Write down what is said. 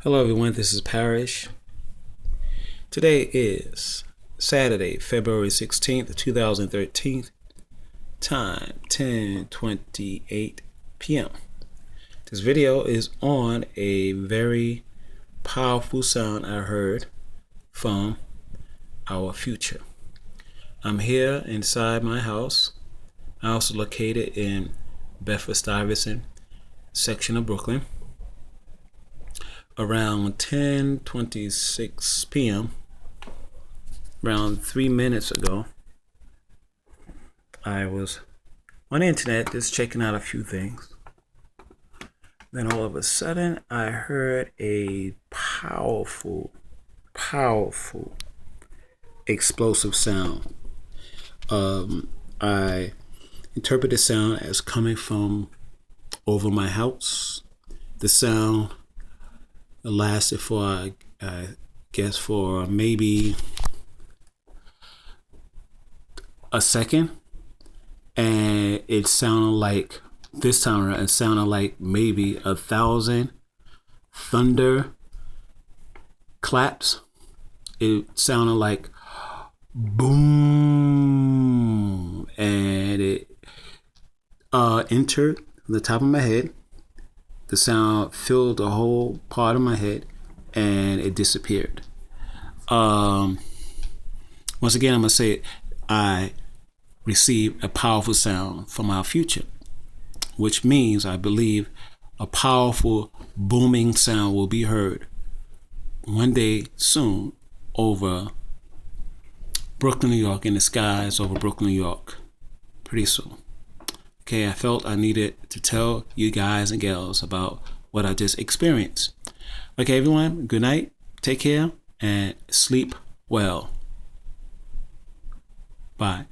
Hello everyone, this is Parrish. Today is Saturday, February 16th, 2013. Time 10:28 p.m. This video is on a very powerful sound I heard from our future. I'm here inside my house. I'm also located in Bedford-Stuyvesant section of Brooklyn. Around 10:26 p.m., around 3 minutes ago, I was on the internet just checking out a few things. Then all of a sudden, I heard a powerful, explosive sound. I interpret the sound as coming from over my house. The sound lasted for, I guess, for maybe a second, and it sounded like, this time around, it sounded like maybe 1,000 thunder claps. It sounded like boom, and it entered the top of my head. The sound filled the whole part of my head, and it disappeared. Once again, I'm gonna say it. I received a powerful sound from our future, which means I believe a powerful booming sound will be heard one day soon over Brooklyn, New York, in the skies over Brooklyn, New York, pretty soon. Okay, I felt I needed to tell you guys and gals about what I just experienced. Okay, everyone, good night, take care, and sleep well. Bye.